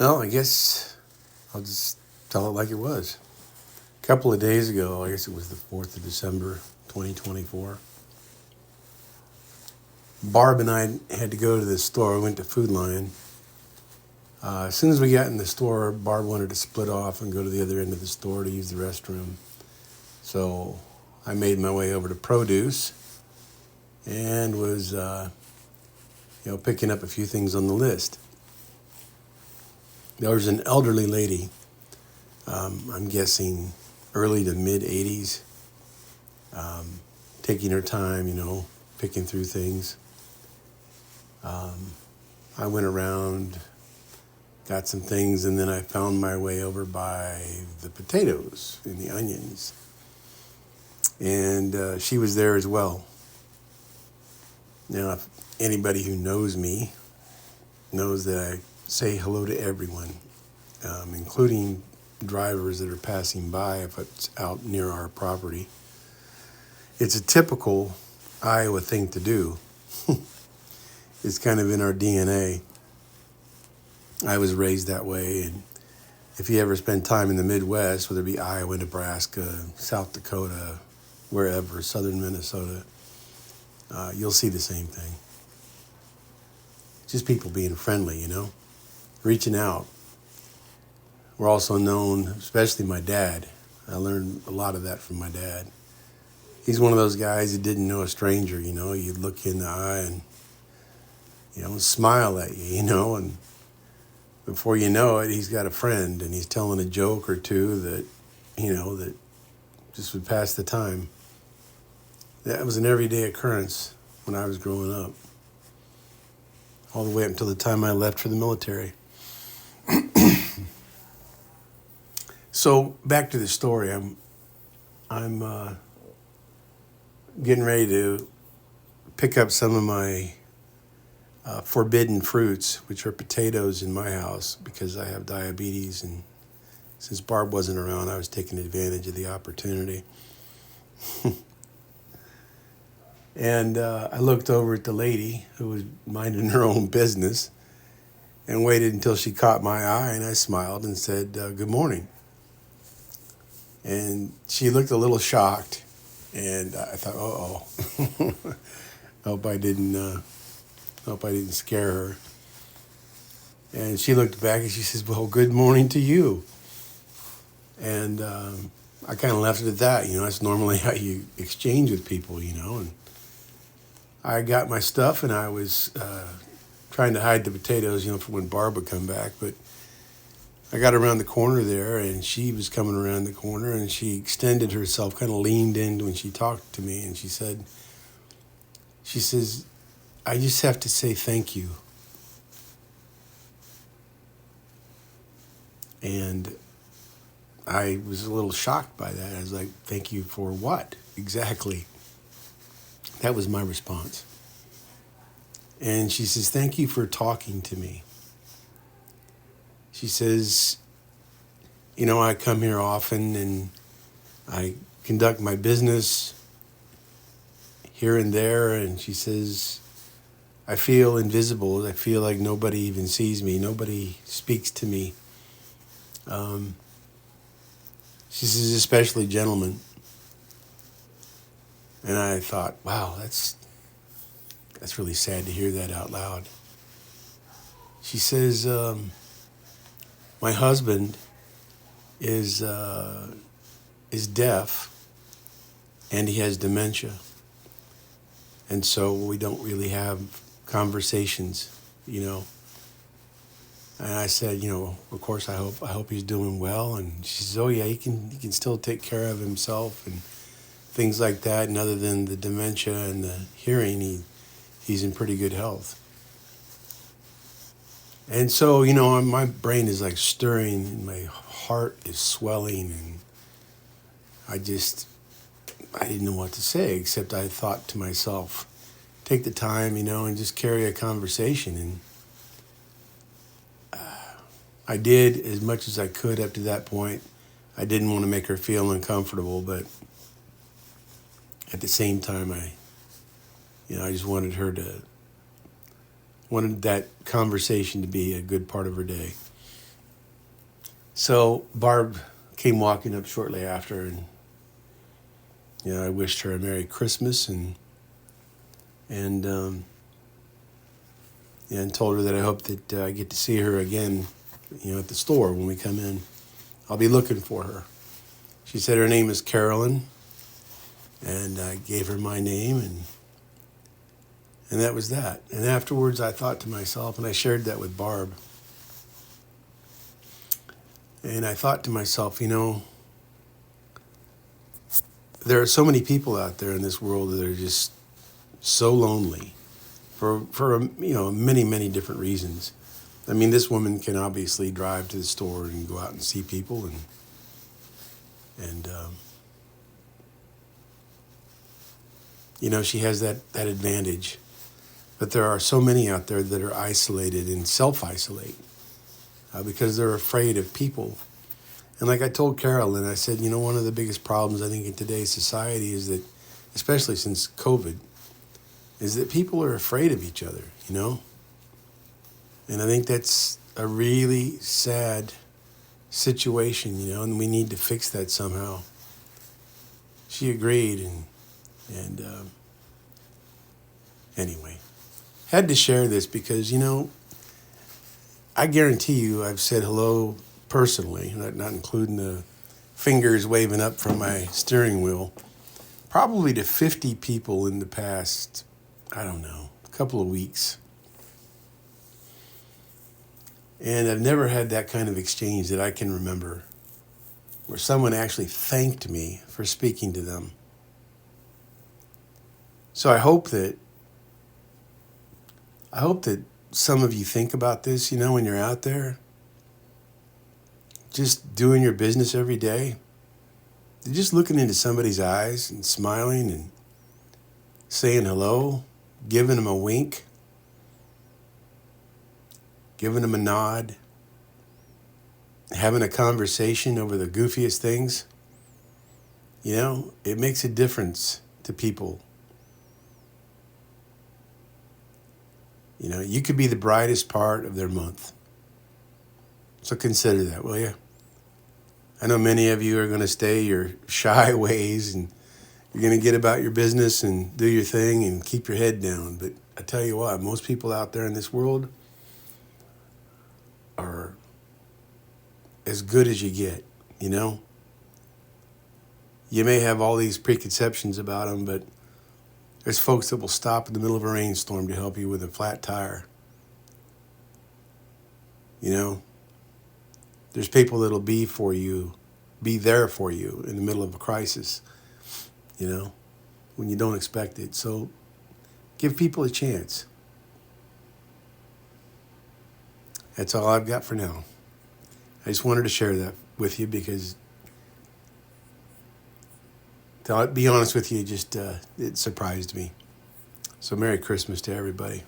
Well, I guess I'll just tell it like it was. A couple of days ago, I guess it was the 4th of December, 2024, Barb and I had to go to the store. We went to Food Lion. As soon as we got in the store, Barb wanted to split off and go to the other end of the store to use the restroom. So I made my way over to Produce and was, picking up a few things on the list. There was an elderly lady, I'm guessing early to mid 80s, taking her time, picking through things. I went around, got some things, and then I found my way over by the potatoes and the onions. And she was there as well. Now, if anybody who knows me knows that I say hello to everyone, including drivers that are passing by if it's out near our property. It's a typical Iowa thing to do. It's kind of in our DNA. I was raised that way, and if you ever spend time in the Midwest, whether it be Iowa, Nebraska, South Dakota, wherever, southern Minnesota, you'll see the same thing. Just people being friendly, reaching out. We're also known, especially my dad. I learned a lot of that from my dad. He's one of those guys that didn't know a stranger, You'd look in the eye and, smile at you, and before you know it, he's got a friend and he's telling a joke or two that, that just would pass the time. That was an everyday occurrence when I was growing up, all the way up until the time I left for the military. So back to the story. I'm getting ready to pick up some of my forbidden fruits, which are potatoes in my house because I have diabetes, and since Barb wasn't around, I was taking advantage of the opportunity. And I looked over at the lady who was minding her own business and waited until she caught my eye, and I smiled and said, good morning. And she looked a little shocked, and I thought, uh-oh. Hope I didn't scare her. And she looked back and she says, well, good morning to you. And I kind of left it at that. That's normally how you exchange with people, and I got my stuff, and I was trying to hide the potatoes, for when Barb would come back. But I got around the corner there, and she was coming around the corner, and she extended herself, kind of leaned in when she talked to me, and she says, I just have to say thank you. And I was a little shocked by that. I was like, thank you for what exactly? That was my response. And she says, thank you for talking to me. She says, I come here often and I conduct my business here and there. And she says, I feel invisible. I feel like nobody even sees me. Nobody speaks to me. She says, especially gentlemen. And I thought, wow, that's really sad to hear that out loud. She says, my husband is deaf and he has dementia. And so we don't really have conversations, And I said, of course I hope he's doing well. And she says, oh yeah, he can still take care of himself and things like that. And other than the dementia and the hearing, he's in pretty good health. And so, my brain is like stirring and my heart is swelling, and I didn't know what to say, except I thought to myself, take the time, and just carry a conversation. And I did as much as I could up to that point. I didn't want to make her feel uncomfortable, but at the same time, I just wanted that conversation to be a good part of her day. So Barb came walking up shortly after, and I wished her a Merry Christmas and and told her that I hope that I get to see her again, at the store when we come in. I'll be looking for her. She said her name is Carolyn, and I gave her my name, and that was that. And afterwards, I thought to myself, and I shared that with Barb, and I thought to myself, there are so many people out there in this world that are just so lonely for many, many different reasons. I mean, this woman can obviously drive to the store and go out and see people, and she has that advantage. But there are so many out there that are isolated and self-isolate because they're afraid of people. And like I told Carolyn, I said, one of the biggest problems I think in today's society is that, especially since COVID, is that people are afraid of each other, And I think that's a really sad situation, and we need to fix that somehow. She agreed, and anyway, had to share this because, I guarantee you I've said hello personally, not including the fingers waving up from my steering wheel, probably to 50 people in the past, I don't know, a couple of weeks. And I've never had that kind of exchange that I can remember where someone actually thanked me for speaking to them. So I hope that some of you think about this, when you're out there, just doing your business every day, just looking into somebody's eyes and smiling and saying hello, giving them a wink, giving them a nod, having a conversation over the goofiest things, it makes a difference to people. You could be the brightest part of their month. So consider that, will you? I know many of you are going to stay your shy ways and you're going to get about your business and do your thing and keep your head down. But I tell you what, most people out there in this world are as good as you get, You may have all these preconceptions about them, but there's folks that will stop in the middle of a rainstorm to help you with a flat tire. There's people that'll be there for you in the middle of a crisis, when you don't expect it. So give people a chance. That's all I've got for now. I just wanted to share that with you because, to be honest with you, it surprised me. So Merry Christmas to everybody.